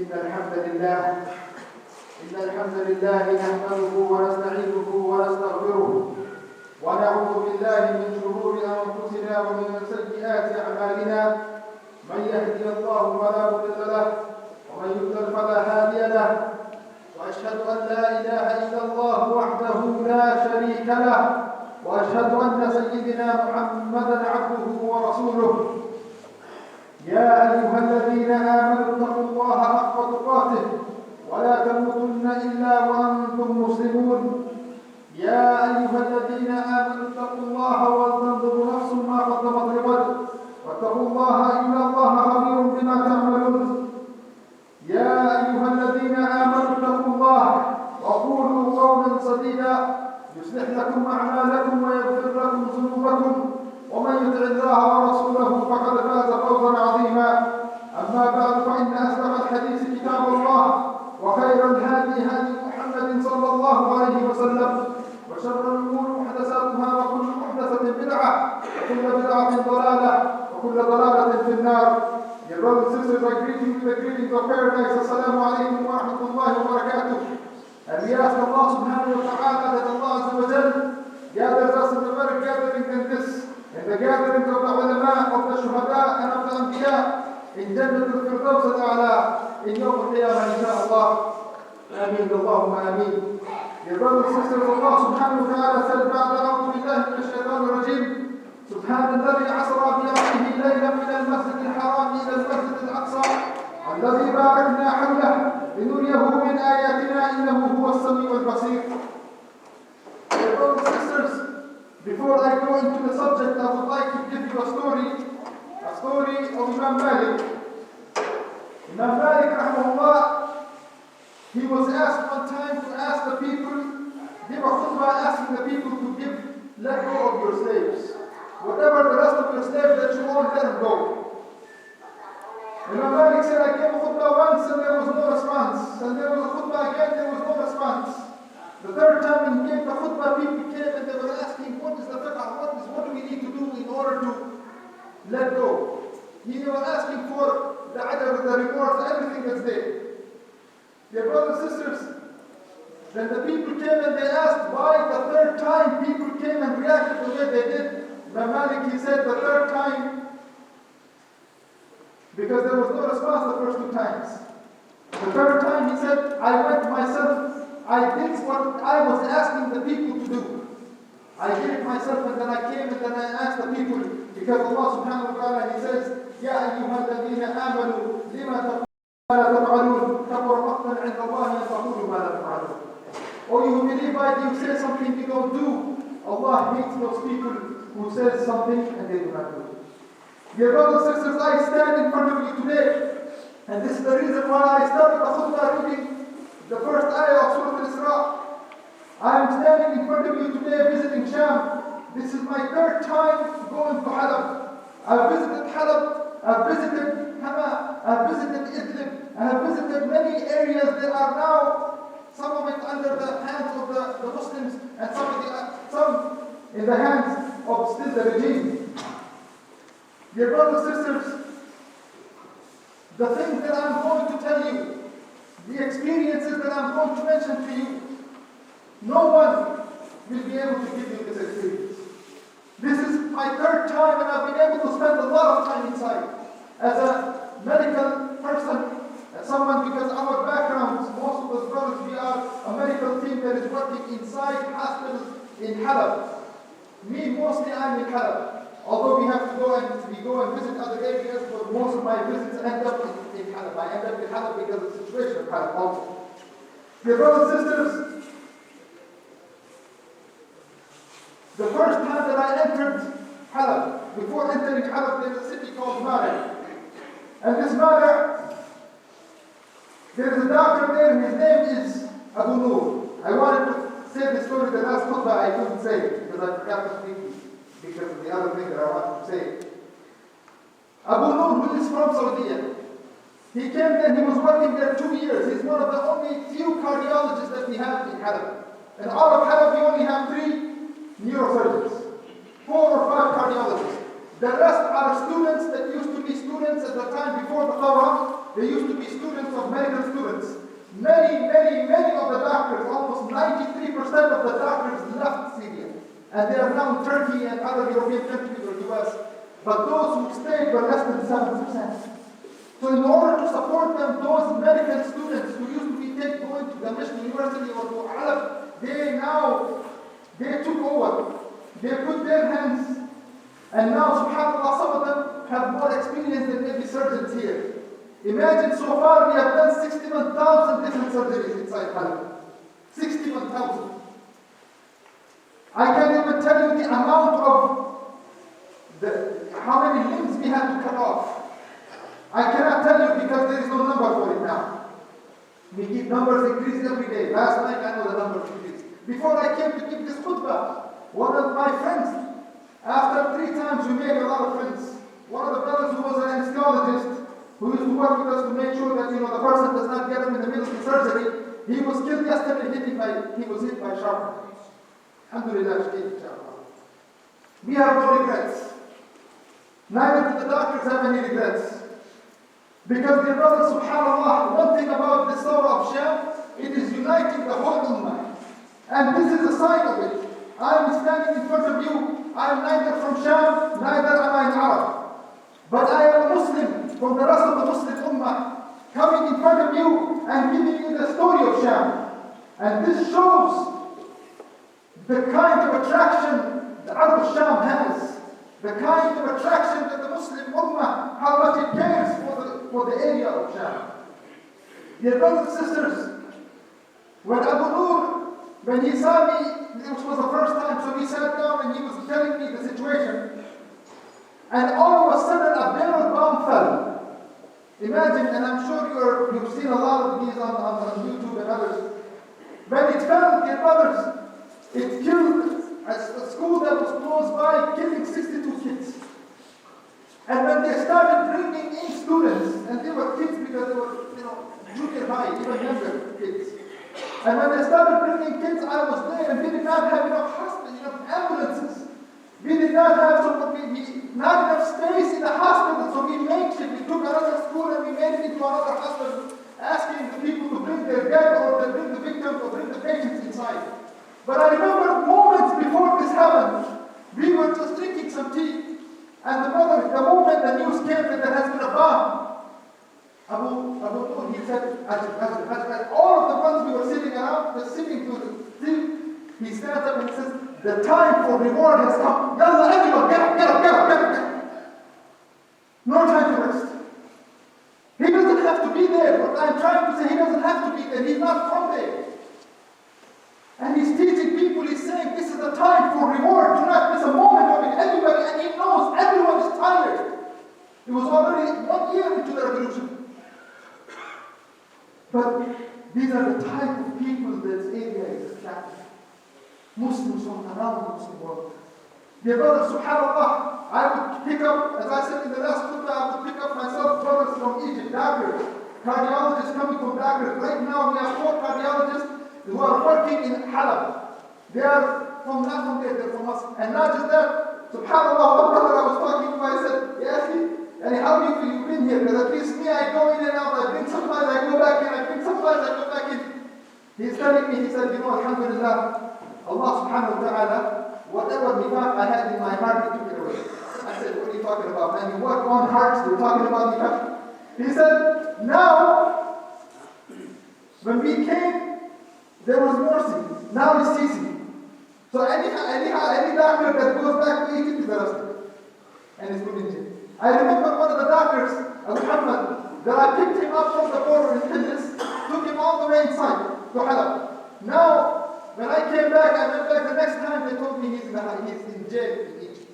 إن الحمد لله نحمده ونستعينه ونستغفره ونعوذ بالله من شرور أنفسنا ومن سيئات أعمالنا. من يهدي الله فلا مضل له ومن يضلل فلا هادي له، وأشهد أن لا إله إلا الله وحده لا شريك له، وأشهد أن سيدنا محمدا عبده ورسوله. يا أيها الذين آمنوا اتقوا الله حق تقاته ولا تموتن إلا وأنتم مسلمون. يا أيها الذين آمنوا اتقوا الله ولتنظر نفس ما قدمت لغد واتقوا الله إن الله خبير بما تعملون. يا أيها الذين آمنوا اتقوا الله وقولوا قولا سديدا يصلح لكم أعمالكم ويغفر لكم ذنوبكم، ومن يطع الله ورسوله فقد فاز فوزا عظيما. أما بعد، فإن أصدق الحديث كتاب الله، وخير الهادي هادي محمد صلى الله عليه وسلم، وشر الأمور محدثاتها، وكل محدثة بدعة، وكل بدعة ضلالة، وكل ضلالة في النار. Dear brothers and sisters, I greet you with the greetings of paradise. Assalamu alaikum wa rahmatullahi wa barakatuh. And we ask Allah subhanahu wa ta'ala that Allah azza wa jal gathers us in the very gathering in the gatherings of the ulama, of the shuhada, and of the anbiya, in Jannat al-Firdaus al-A'la, in Yawm al-Qiyamah, inshaAllah. Ameen, Allahumma ameen. Dear brothers and sisters, Allah subhanahu wa ta'ala said, بعد أعوذ بالله من الشيطان الرجيم سبحان الذي أسرى بعبده ليلا من المسجد الحرام إلى المسجد الأقصى الذي باركنا حوله لنريه من آياتنا إنه هو السميع البصير. Dear brothers and sisters, before I go into the subject, I would like to give you a story of Imam Malik. Imam Malik, rahmahullah, he was asked one time to ask the people, give a khutbah asking the people to let go of your slaves. Whatever the rest of your slaves that you own, let them go. Imam Malik said, I gave a khutbah once and there was no response. And there was a khutbah again, there was no response. The third time when he gave the khutbah, people came and they were asking, what is the fiqh? What do we need to do in order to let go? They were asking for the adab, the rewards, everything that's there. Dear brothers and sisters, then the people came and they asked why the third time people came and reacted the way they did. Imam Malik, he said the third time, because there was no response the first two times. The third time he said, I went myself, I did what I was asking the people to do. I did it myself, and then I came and then I asked the people, because Allah subhanahu wa ta'ala, he says, يَا أَيُّهَا الَّذِينَ آمَنُوا لِمَا تَقُولُونَ مَا لَا تَفْعَلُونَ كَبُرَ مَقْتًا عِندَ اللَّهِ أَن تَقُولُوا مَا لَا تَفْعَلُونَ. O you who believe, why do you say something you don't do? Allah hates those people who says something and they do not do. Dear brothers and sisters, I stand in front of you today, and this is the reason why I started the khutbah reading the first ayah of Surah Al-Isra. I am standing in front of you today visiting Sham. This is my third time going to Halab. I've visited Halab, I've visited Hama, I've visited Idlib, I have visited many areas that are now, some of it under the hands of the Muslims, and some in the hands of still the regime. Dear brothers and sisters, the things that I'm going to tell you, the experiences that I'm going to mention to you, no one will be able to give you this experience. This is my third time and I've been able to spend a lot of time inside. As a medical person, as someone, because our backgrounds, most of us brothers, we are a medical team that is working inside hospitals in Halab. Me, mostly I'm in Halab. Although we have to go and visit other areas, but most of my visits end up in Halab. I end up in Halab because of the situation of Halab also. Dear brothers and sisters, the first time that I entered Halab, before entering Halab, there's a city called Mara. And this Mara, there is a doctor there, his name is Abu Nur. I wanted to say the story the last khutbah, I couldn't say it because I forgot to speak because of the other thing that I wanted to say. Abu Nur, who is from Saudi, he came there, he was working there 2 years. He's one of the only few cardiologists that we have in Halab. In all of Halab, we only have 3 neurosurgeons, 4 or 5 cardiologists. The rest are students that used to be students at the time before the Thawra, they used to be students of medical students. Many of the doctors, almost 93% of the doctors left Syria. And they are now in Turkey and other European countries or US. But those who stayed were less than 7%. So in order to support them, those medical students who used to be going to Damascus University or to Aleppo, they took over. They put their hands. And now, subhanAllah, some of them have more experience than maybe surgeons here. Imagine so far we have done 61,000 different surgeries inside Aleppo. 61,000. I can't even tell you the amount of how many limbs we had to cut off. I cannot tell you because there is no number for it now. We keep numbers increasing every day. Last night I know the numbers increased. Before I came to give this khutbah, one of my friends, after 3 times we made a lot of friends. One of the brothers who was an anesthesiologist, who used to work with us to make sure that the person does not get him in the middle of the surgery, he was killed yesterday, he was hit by sharp. Alhamdulillah, we have no regrets. Neither do the doctors have any regrets. Because dear brothers, subhanAllah, one thing about the Surah of Sham, it is uniting the whole ummah. And this is a sign of it. I am standing in front of you. I am neither from Sham, neither am I an Arab. But I am a Muslim from the rest of the Muslim ummah, coming in front of you and giving you the story of Sham. And this shows the kind of attraction the Arab of Sham has. The kind of attraction that the Muslim ummah, how much it cares for the area of Sham. Dear brothers and sisters, when Abu Nur, when he saw me, it was the first time, so he sat down and he was telling me the situation. And all of a sudden a barrel bomb fell. Imagine, and I'm sure you've seen a lot of these on YouTube and others. When it fell, dear brothers, it killed a school that was close by, killing 62 kids. And when they started bringing in students, and they were kids because they were, junior high, even younger kids. And when they started bringing kids, I was there, and we did not have enough ambulances. We did not have not enough space in the hospital, so we makeshift. We took another school and we made it into another hospital, asking the people to bring their dead or to bring the victims or bring the patients inside. But I remember moments before this happened, we were just drinking some tea, and the moment the news came that there has been a bomb, Abu he said, all of the ones we were sitting around, sitting to the tea, he stands up and says, the time for reward has come. Yalla, everyone, get up. No time to rest. He doesn't have to be there, but I'm trying to say he doesn't have to be there. He's not from there. And he's teaching people, he's saying, this is the time for reward. Do not miss a moment of it. Everybody, and he knows everyone is tired. It was already 1 year into the revolution. But these are the type of people that area is attracting. Muslims from around the Muslim world. Dear brothers, subhanAllah, I would pick up, as I said in the last khutbah, I would pick up myself brothers from Egypt, doctors, cardiologists coming from doctors. Right now we have 4 cardiologists who are working in Halab. They are not from there, they're from us. And not just that, subhanAllah, one brother I was talking to, I said, yes, and how have you been here? Because at least me, I go in and out, I bring supplies, I go back in, I bring supplies, I go back in. He's telling me, he said, alhamdulillah, Allah subhanahu wa ta'ala, whatever nifaq I had in my heart, He took it away. I said, what are you talking about, man? You work on hearts, you're talking about nifaq. He said, now, when we came, there was mercy. Now it's ceasing. So any doctor that goes back to Egypt is arrested. And is put in jail. I remember one of the doctors, Muhammad, that I picked him up from the border in Tunis, took him all the way inside to Halab. Now, when I came back, I went back the next time, they told me he's in jail in Egypt.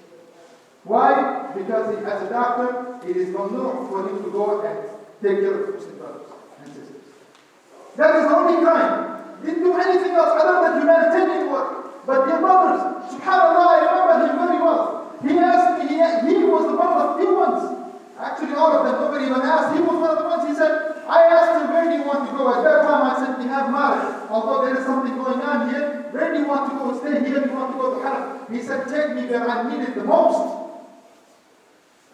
Why? Because as a doctor, it is mamnu for him to go and take care of Muslim brothers and sisters. That is the only crime. Didn't do anything else other than humanitarian work. But dear brothers, subhanAllah, I remember him very well. He asked me, he was one of the few ones. Actually, all of them, nobody even asked. He was one of the ones, he said, I asked him, where do you want to go? At that time, I said, we have marriage. Although there is something going on here, where do you want to go? Stay here, do you want to go to Halab? He said, take me where I need it the most.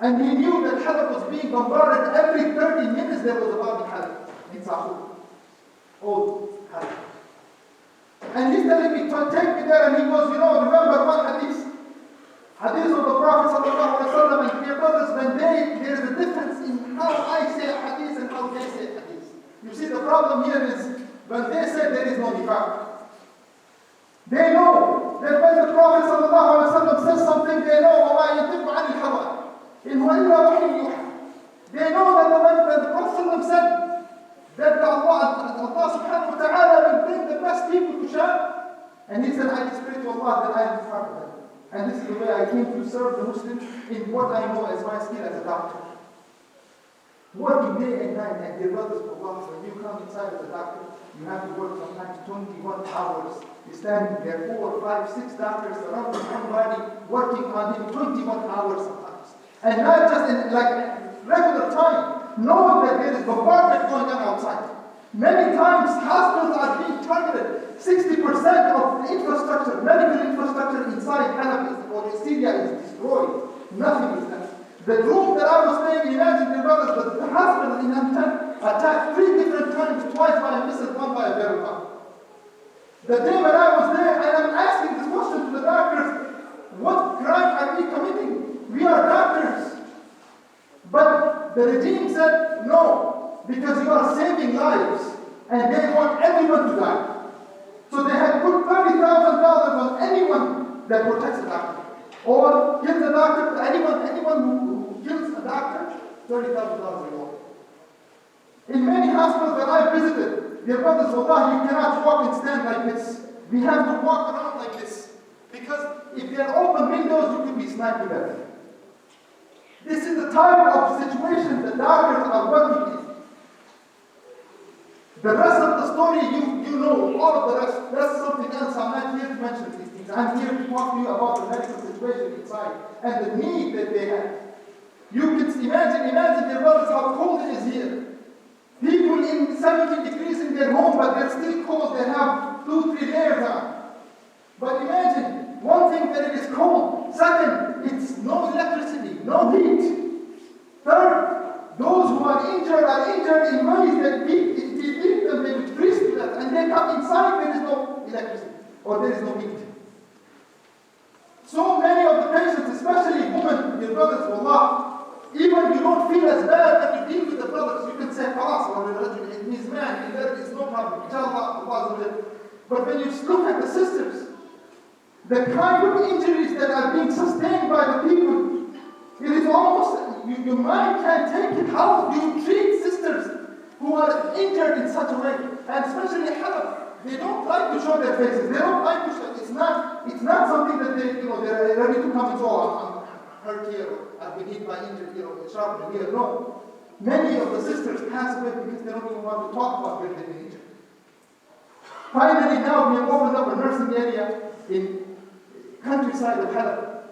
And he knew that Halab was being bombarded every 30 minutes. There was a bomb in Halab, in Sahur. Old Halab. And he's telling me, take me there. And he goes, remember one hadith. Hadith of the Prophet sallallahu alaihi wasallam. And dear brothers, there's a difference in how I say a hadith and how they say a hadith. You see, the problem here is, when they say there is no nifaq. They know that when the Prophet sallallahu alaihi wasallam says something, they know وَمَا يَنطِقُ عَنِ الْهَوَىٰ إِنْ هُوَ إِلَّا وَحْيٌ يُوحَىٰ. They know that when the Prophet said that Allah subhanahu wa ta'ala will bring the best people to Sham, and he said, I just pray to Allah that I am part of them. And this is the way I came to serve the Muslims in what I know as my skill as a doctor. Working day and night, and dear brothers, when you come inside as a doctor, you have to work sometimes 21 hours. You're standing there, 4, 5, 6 doctors surrounding somebody, working on him 21 hours sometimes. And not just in regular time, knowing that there is bombardment going on outside. Many times hospitals are being targeted. 60% of the infrastructure, medical infrastructure inside Halab or Syria is destroyed. Nothing is left. The room that I was staying, imagine the brothers, the hospital in Amtan attacked 3 different times, twice by a missile, one by a barrel bomb. The day when I was there, and I'm asking this question to the doctors, what crime are we committing? We are doctors. But the regime said, no, because you are saving lives, and they want everyone to die. So they had put $30,000 on anyone that protects a doctor. Or kills a doctor, anyone who kills a doctor, $30,000 reward. In many hospitals that I visited, dear brothers, wallah, you cannot walk and stand like this. We have to walk around like this. Because if there are open windows, you could be sniped to death. This is the type of situation that doctors are working in. The rest of the story, you know, all of the rest. That's something else. I'm not here to mention these things. I'm here to talk to you about the medical situation inside and the need that they have. You can imagine, dear brothers, how cold it is here. People in 70 degrees in their home, but they're still cold. They have 2-3 layers on. But imagine, one thing that it is cold. Second, it's no electricity, no heat. Third, those who are injured in ways that if you leave them, they will freeze to death. And they come inside, there is no electricity, or there is no heat. So many of the patients, especially women, dear brothers, wallah, even you don't feel as bad when you deal with the brothers. You can say, خلاص, it means man, there is no problem. But when you look at the sisters, the kind of injuries that are being sustained by the people, it is almost, your mind can't take it. How do you treat sisters who are injured in such a way? And especially Halab, they don't like to show their faces. They don't like to show. It's not something that they're ready to come and say, I'm hurt here, or I've been hit by injury, sharp here. No. Many of the sisters pass away because they don't even want to talk about where they've been injured. Finally, now we have opened up a nursing area in countryside of Halab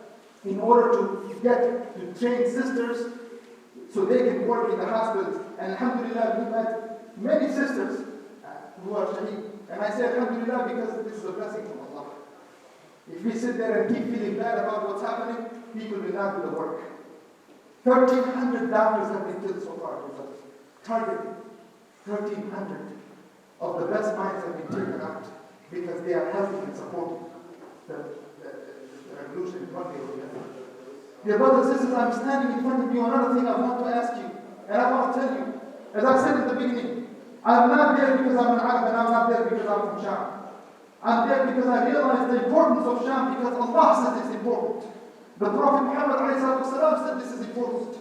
in order to get to train sisters so they can work in the hospitals. And alhamdulillah, we met many sisters who are shaheed. And I say alhamdulillah because this is a blessing from Allah. If we sit there and keep feeling bad about what's happening, people will not do the work. 1,300 doctors have been killed so far. Targeted. 1,300 of the best minds have been taken out because they are helping and supporting the revolution in one way or the other. Dear brothers and sisters, I'm standing in front of you. Another thing I want to ask you, and I want to tell you, as I said in the beginning, I'm not there because I'm an Arab, and I'm not there because I'm from Sham. I'm there because I realize the importance of Sham, because Allah says it's important. The Prophet Muhammad said this is important.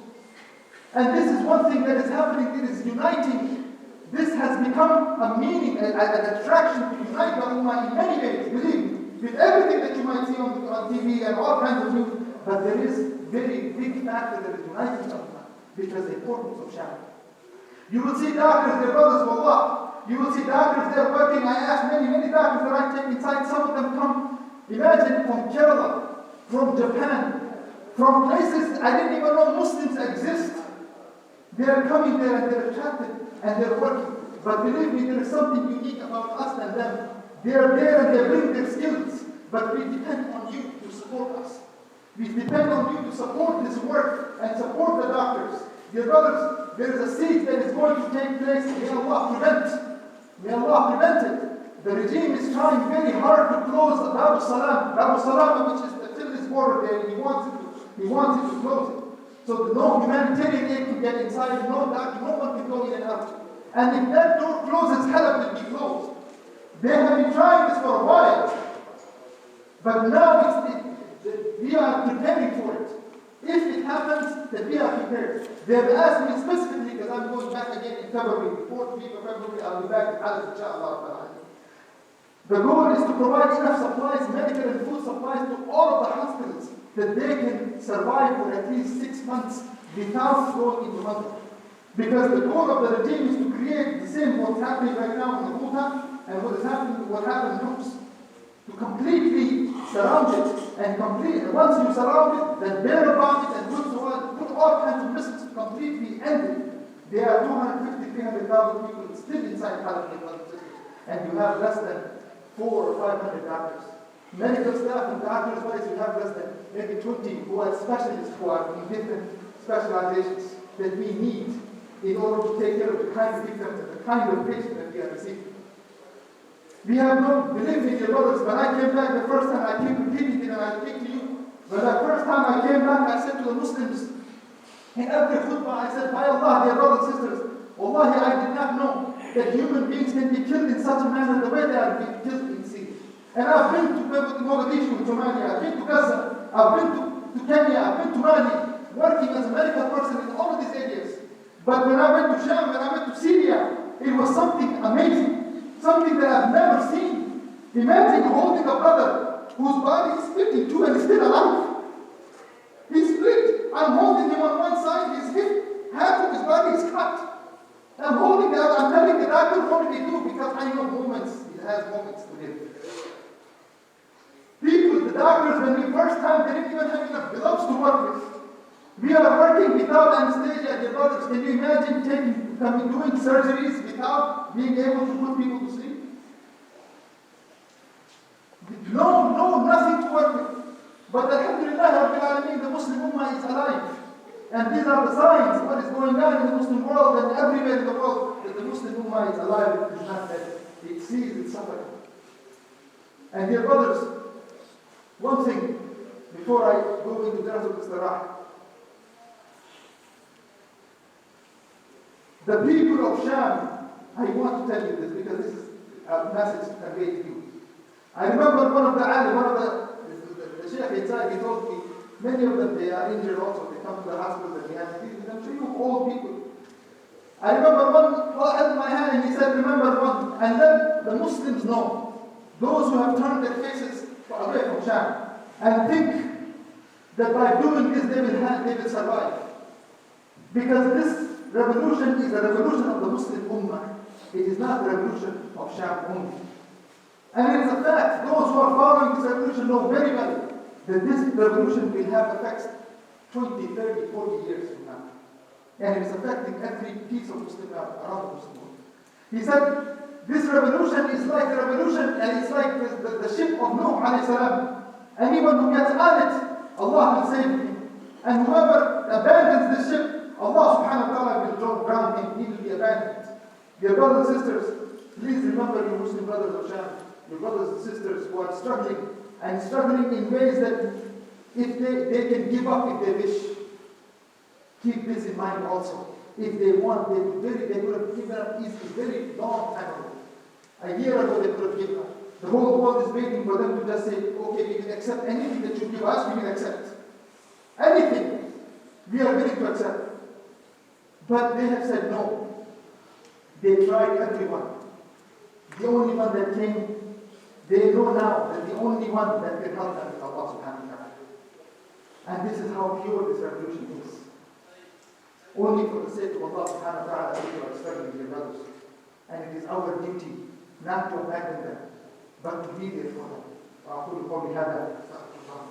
And this is one thing that is happening, it is uniting. This has become a meaning, an attraction to unite the Ummah in many ways, believe me. With everything that you might see on TV and all kinds of news, but there is very big factor that is uniting the Ummah because the importance of Sham. You will see doctors, their brothers, wallah. You will see doctors there working. I asked many doctors that I take inside. Some of them come, imagine, from Kerala, from Japan, from places I didn't even know Muslims exist. They are coming there and they're attracted and they're working. But believe me, there is something unique about us and them. They are there and they bring their skills, but we depend on you to support us. We depend on you to support this work and support the doctors. Dear brothers, there is a siege that is going to take place. May Allah prevent. May Allah prevent it. The regime is trying very hard to close Dar al-Salam. Dar al-Salam, which is still this border there, he wants it to close it. So no humanitarian aid can get inside, no one can go in and out. And if that door closes, Halab will be closed. They have been trying this for a while. But now we are preparing for it. If it happens, then we are prepared. They have asked me specifically, because I'm going back again in February, the 4th week of February, I'll be back in Halab, inshallah. The goal is to provide enough supplies, medical and food supplies to all of the hospitals that they can survive for at least 6 months without going into hunger. Because the goal of the regime is to create the same what's happening right now in the Ghouta and what happened in Homs. To completely surround it and once you surround it, then bear about it and put all kinds of missiles to completely end it. There are 250,000, 300,000 people still inside Halab, and you have less than 400 or 500 doctors. Medical staff and doctors wise, you have less than maybe 20 who are specialists who are in different specializations that we need in order to take care of the kind of victims and the kind of patients that we are receiving. We have no, believe me, dear brothers, when I came back the first time, I keep repeating it and I speak to you. When the first time I came back, I said to the Muslims, in every khutbah, I said, by Allah, dear brothers and sisters, Wallahi, I did not know that human beings can be killed in such a manner the way they are being killed in Syria. And I've been to Mogadishu, Somalia, I've been to Gaza, I've been to Kenya, I've been to Mali, working as a medical person in all of these areas. But when I went to Sham, when I went to Syria, it was something amazing, something that I've never seen. Imagine holding a brother whose body is split in two and is still alive. He's split. I'm holding him on one side, his hip, half of his body is cut. I'm holding the other, I'm telling the doctor what did he do because I know moments, he has moments to live. People, the doctors, when we first time, they didn't even have enough gloves to work with. We are working without anesthesia, dear brothers. Can you imagine doing surgeries without being able to put people to sleep? No, nothing to work with. But alhamdulillah, Rabbil Alameen, the Muslim Ummah is alive. And these are the signs of what is going on in the Muslim world and everywhere in the world, that the Muslim Ummah is alive. It is not that it sees its suffering. And dear brothers, one thing before I go into terms of Istirah. The people of Sham, I want to tell you this because this is a message conveyed to you. I remember one of the Sheikh, he told me, many of them, they are injured also. They come to the hospital and we have to deal with them. Few old people. I remember one held my hand and he said, remember one, and let the Muslims know, those who have turned their faces away from Sham, and think that by doing this they will survive. Because this revolution is the revolution of the Muslim Ummah. It is not the revolution of Sham only. And it is a fact, those who are following this revolution know very well that this revolution will have effects 20, 30, 40 years from now. And it is affecting every piece of Muslim around the Muslim world. He said, this revolution is like the revolution, and it's like the ship of Nuh alayhi salam. Anyone who gets on it, Allah will save him. And whoever abandons the ship, Allah subhanahu wa ta'ala will drown him. He will be abandoned. Dear brothers and sisters, please remember your Muslim brothers of Sham, your brothers and sisters who are struggling, and struggling in ways that if they can give up if they wish. Keep this in mind also. If they want, they could have given up easily, very long time ago. A year ago they could have given up. The whole world is waiting for them to just say, okay, we will accept anything that you give us, we will accept. Anything, we are willing to accept. But they have said no. They tried everyone. The only one that came, they know now that the only one that can help them is Allah subhanahu wa ta'ala. And this is how pure this revolution is. Only for the sake of Allah subhanahu wa ta'ala we are struggling, dear brothers. And it is our duty not to abandon them, but to be there for them. وأقول قولي هذا أستغفر الله.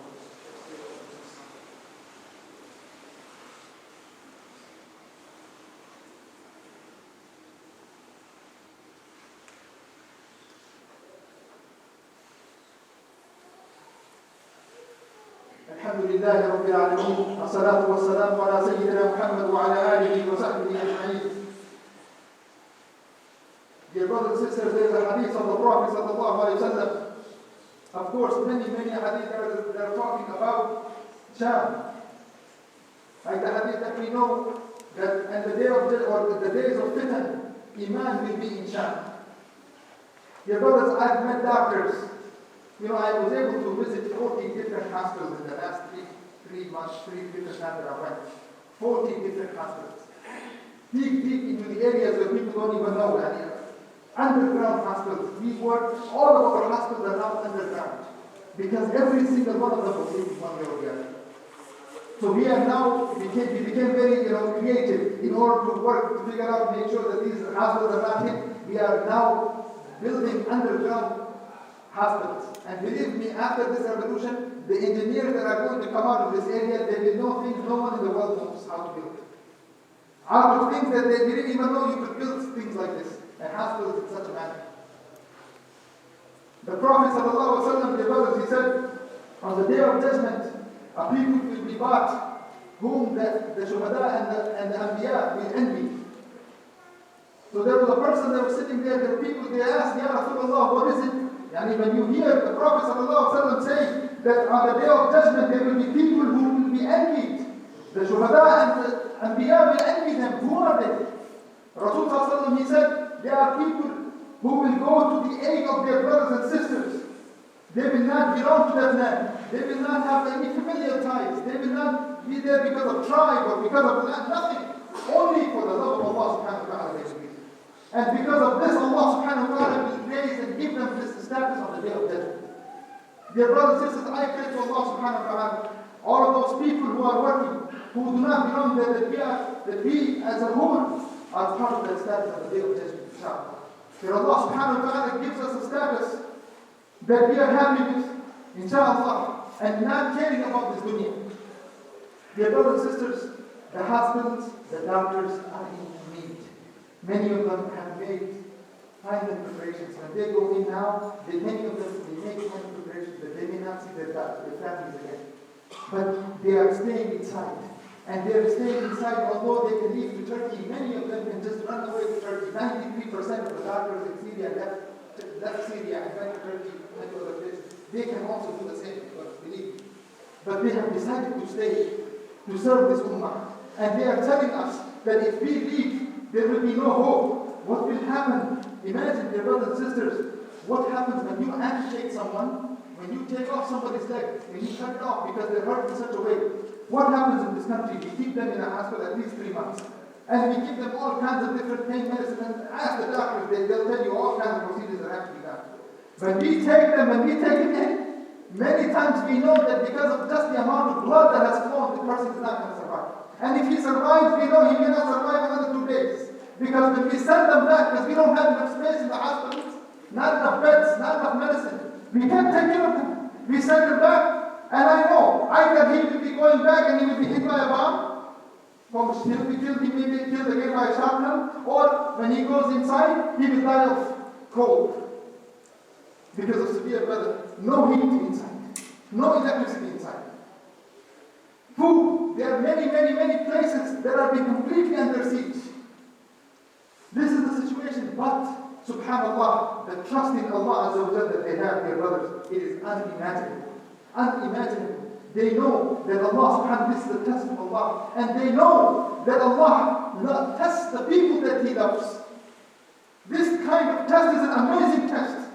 الحمد الحمد لله رب العالمين الصلاة والسلام على سيدنا محمد وعلى آله وصحبه أجمعين. Dear brothers and sisters, there is a hadith of the Prophet sallallahu alaihi wasallam. Of course, many hadith that are talking about Sham. Like the hadith that we know that in the days of fitan, Iman will be in Sham. Dear brothers, I've met doctors. I was able to visit 40 different hospitals in the last three months, 3 different times that I went. 40 different hospitals. Deep into the areas where people don't even know. Underground hospitals. All of our hospitals are now underground. Because every single one of them was taking one way or the other. So we became very creative in order to work, to figure out, make sure that these hospitals are not hit. We are now building underground hospitals. And believe me, after this revolution, the engineers that are going to come out of this area, they will know things no one in the world knows how to build. Out of things that they didn't even know you could build things like this, and hospitals in such a manner. The Prophet ﷺ, the brothers, he said, on the day of judgment, a people will be brought whom the Shuhada and the Anbiya will envy. So there was a person that was sitting there were people, they asked, Ya Rasulullah, what is it? When you hear the Prophet ﷺ say that on the day of judgment there will be people who will be envied, the Shuhada and the Anbiya will envy them. Who are they? Rasul ﷺ, he said, they are people who will go to the aid of their brothers and sisters. They will not belong to that land. They will not have any familial ties. They will not be there because of tribe or because of nothing. Only for the love of Allah subhanahu wa ta'ala they will be. And because of this, Allah subhanahu wa ta'ala will raise and give them this status on the day of judgment. Dear brothers and sisters, I pray to Allah subhanahu wa ta'ala, all of those people who are working, who do not belong there, that we as a whole are part of that status on the day of judgment, inshallah. That Allah subhanahu wa ta'ala gives us a status that we are happy with, inshallah, and not caring about this dunya. Dear brothers and sisters, the hospitals, the doctors are in need. Many of them have made final preparations. When they go in now, many of them make final preparations that they may not see their families again. But they are staying inside. And they are staying inside, although they can leave to Turkey. Many of them can just run away to Turkey. 93% of the doctors in Syria left Syria and went to Turkey, went to other places. They can also do the same, believe me. But they have decided to stay, to serve this ummah. And they are telling us that if we leave, there will be no hope. What will happen? Imagine, dear brothers and sisters, what happens when you amputate someone, when you take off somebody's leg, when you cut it off because they're hurt in such a way. What happens in this country? We keep them in a hospital at least 3 months. And we give them all kinds of different pain medicine, and ask the doctors, they'll tell you all kinds of procedures that have to be done. When we take them in, many times we know that because of just the amount of blood that has flown, the person is not going to survive. And if he survives, we know he may not survive another 2 days. Because when we send them back, because we don't have enough space in the hospitals, not enough beds, not enough medicine, we can't take care of them. We send them back, and I know, either he will be going back and he will be hit by a bomb, he will be killed, he may be killed again by a shrapnel, or when he goes inside, he will die of cold. Because of severe weather. No heat inside. No electricity inside. Food. There are many places that are being completely under siege. This is the situation, but subhanallah, the trust in Allah Azza wa Jalla that they have, dear brothers, it is unimaginable. Unimaginable. They know that Allah subhanahu, this is the test of Allah, and they know that Allah tests the people that He loves. This kind of test is an amazing test.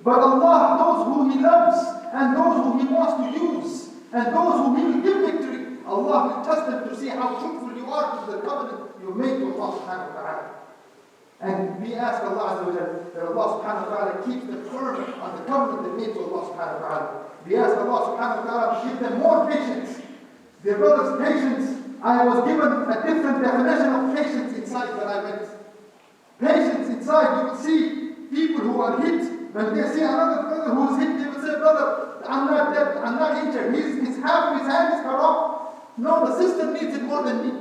But Allah knows who He loves, and those who He wants to use, and those who He will give victory. Allah will test them to see how truthful you are to the covenant you made to Allah subhanahu wa ta'ala. And we ask Allah Azza wa Jalla that Allah subhanahu wa ta'ala keeps them firm on the covenant they made to Allah subhanahu wa ta'ala. We ask Allah subhanahu wa ta'ala to give them more patience. Dear brothers, patience, I was given a different definition of patience inside when I went. Patience inside, you will see people who are hit. When they see another brother who is hit, they will say, brother, I'm not dead, I'm not injured. Half his hand is cut off. No, the system needs it more than me.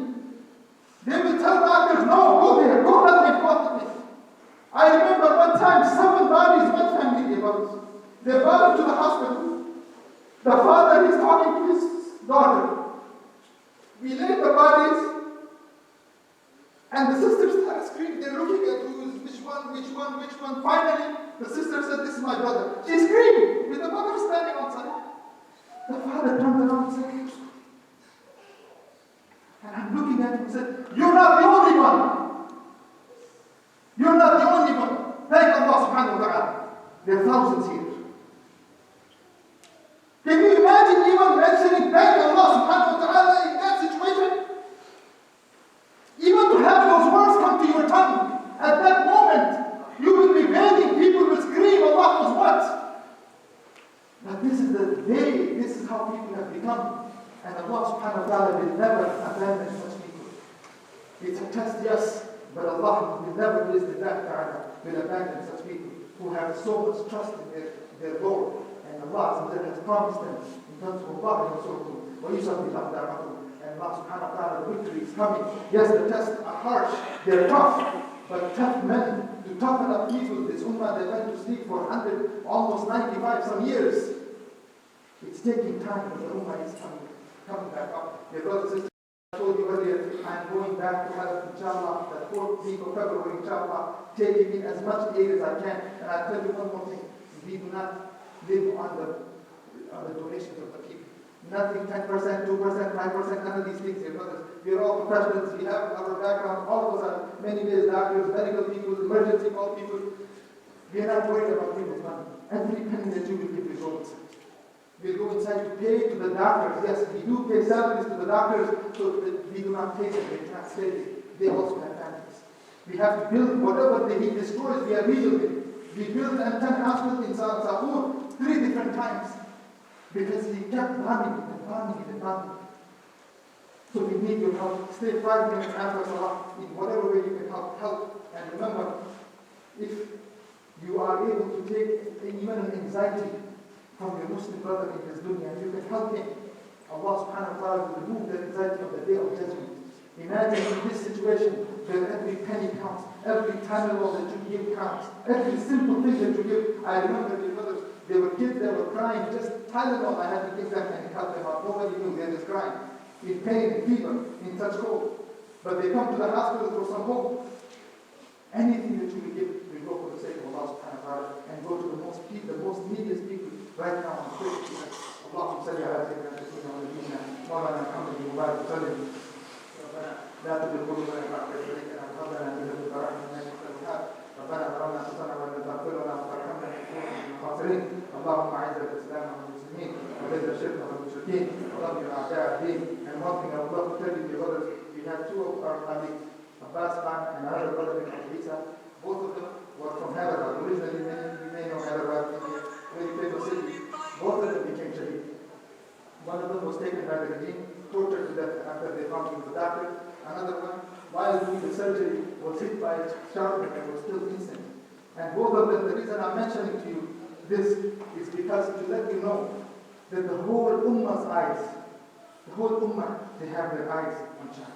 They will tell doctors, no, go there, don't let me, go with me. I remember one time, 7 bodies, one family, they brought them to the hospital. The father is talking to his water. We laid the bodies, and the sisters started screaming. They're looking at which one. Finally, the sister said, "This is my brother." She's screaming with the mother standing outside. The father turned around and said, and I'm looking at him and said, "You're not the only one. You're not the only one. Thank Allah subhanahu wa ta'ala. There are thousands here." Can you imagine even mentioning thank Allah subhanahu wa ta'ala in that situation? Even to have those words come to your tongue, at that moment, you will be begging, people will scream, Allah knows what. But this is the day, this is how people have become. And Allah subhanahu wa ta'ala will never abandon such people. It's a test, yes, but Allah will never will abandon such people who have so much trust in their Lord. And Allah has promised them in terms of Allah and Rasulullah. And Allah subhanahu wa ta'ala, the victory is coming. Yes, the tests are harsh, they're tough, but tough men, to toughen up people, this ummah, they went to sleep for 100, almost 95 some years. It's taking time, but the ummah is coming back up. Your brothers and sisters, I told you earlier, I'm going back to Halab, inshallah, that 4th week of February, inshallah, taking in as much aid as I can. And I'll tell you one more thing, we do not live on the donations of the people. Nothing, 10%, 2%, 5%, none of these things, your brothers. We are all professionals, we have our background, all of us are many ways doctors, medical people, emergency call people. We are not worried about people's money. Every penny that you will give will go inside. We'll go inside to pay to the doctors. Yes, we do pay salaries to the doctors, so that we do not pay them, they cannot stay there. They also have families. We have to build whatever he destroys, we are rebuilding. We built an M10 hospital in Sahur 3 different times. Because he kept bombing it. So we need your help. Stay 5 minutes after Salah in whatever way you can help. And remember, if you are able to take even an anxiety from your Muslim brother in his dunya, and you can help him, Allah subhanahu wa ta'ala will remove the anxiety of the day of judgment. Imagine in this situation where every penny counts, every Tylenol that you give counts, every simple thing that you give. I remember your brothers, they were kids, they were crying, just Tylenol, I had to give them and help them out. Nobody knew, they were just crying, in pain, in fever, in such cold. But they come to the hospital for some hope. Anything that you will give will go for the sake of Allah subhanahu wa ta'ala and go to the most neediest people right now on the earth. اللهم صل على سيدنا ونبينا مولانا محمد وبارك وسلم. ربنا لا تزغ قلوبنا بعد إذ هديتنا وهب لنا من لدنك رحمة إنك أنت الوهاب. ربنا ظلمنا أنفسنا وإن لم تغفر لنا وترحمنا لنكونن من الخاسرين. اللهم أعز الإسلام والمسلمين وذل الشرك والمشركين ودمر أعداء الدين. And one thing I would love to tell you, dear brothers, we have 2 of our colleagues, Abbas Khan and another brother in Isa. Both of them were from Hyderabad. Originally, you may know Hyderabad, very famous city. Both of them became shaheed. One of them was taken by the regime, tortured to death after they found him with the doctor. Another one, while doing the surgery, was hit by a sharp and was still innocent. And both of them, the reason I'm mentioning to you this is because to let you know that the whole ummah's eyes, the whole ummah, they have their eyes on Shah.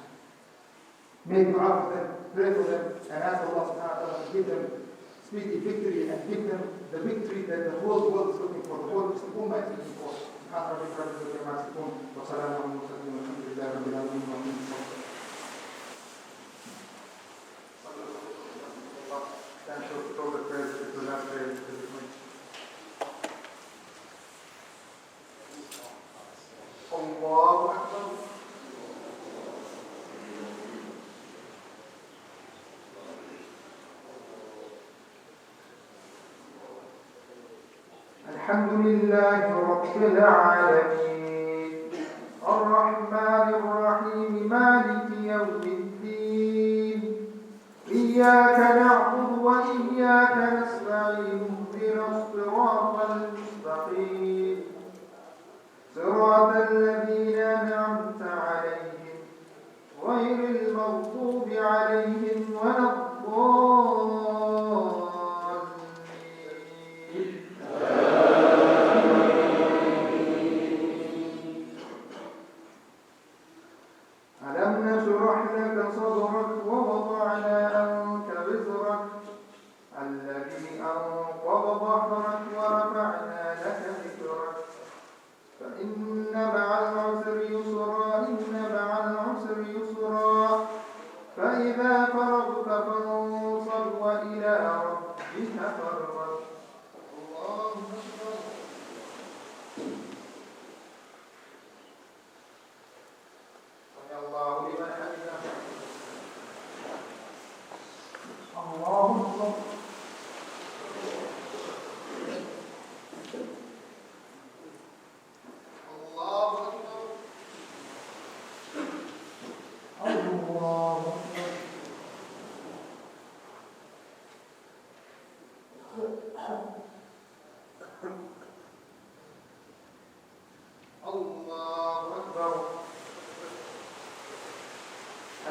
Make dua for them, pray for them, and ask Allah subhanahu wa ta'ala to give them speedy victory and give them the victory that the whole world is looking for, the whole Muslim ummah is looking for. سبحان ربك رب العزة عما يصفون وسلام على المرسلين والحمد لله رب العالمين. الله أكبر. الحمد لله رب العالمين الرحمن الرحيم مالك يوم الدين إياك نعبد وإياك نستعين اهدنا الصراط المستقيم صراط الذين أنعمت عليهم غير المغضوب عليهم ولا الضالين.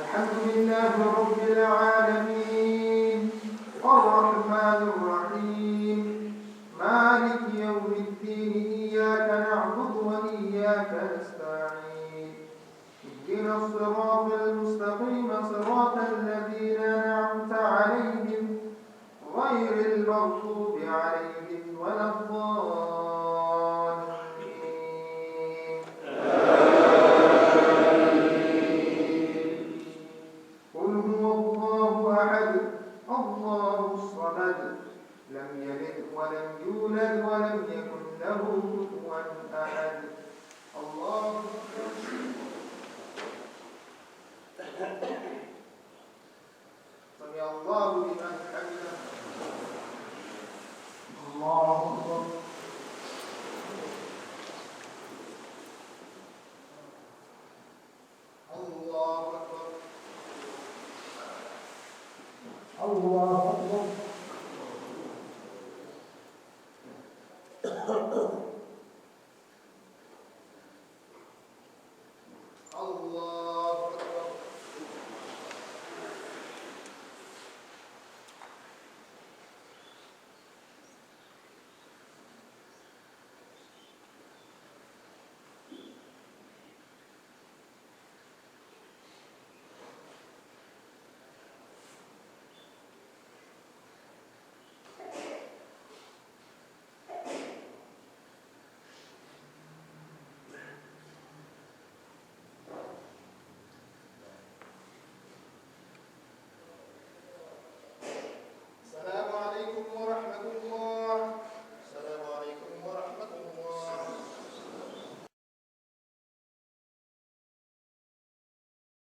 الحمد لله رب العالمين الرحمن الرحيم مالك يوم الدين إياك نعبد وإياك نستعين اهدنا الصراط المستقيم صراط الذين أنعمت عليهم غير المغضوب عليهم ولا الضالين قل هو الله أحد الله الصمد لم يلد ولم يولد ولم يكن له كفوا أحد الله سمع الله لمن حمده الله أكبر الله أكبر الله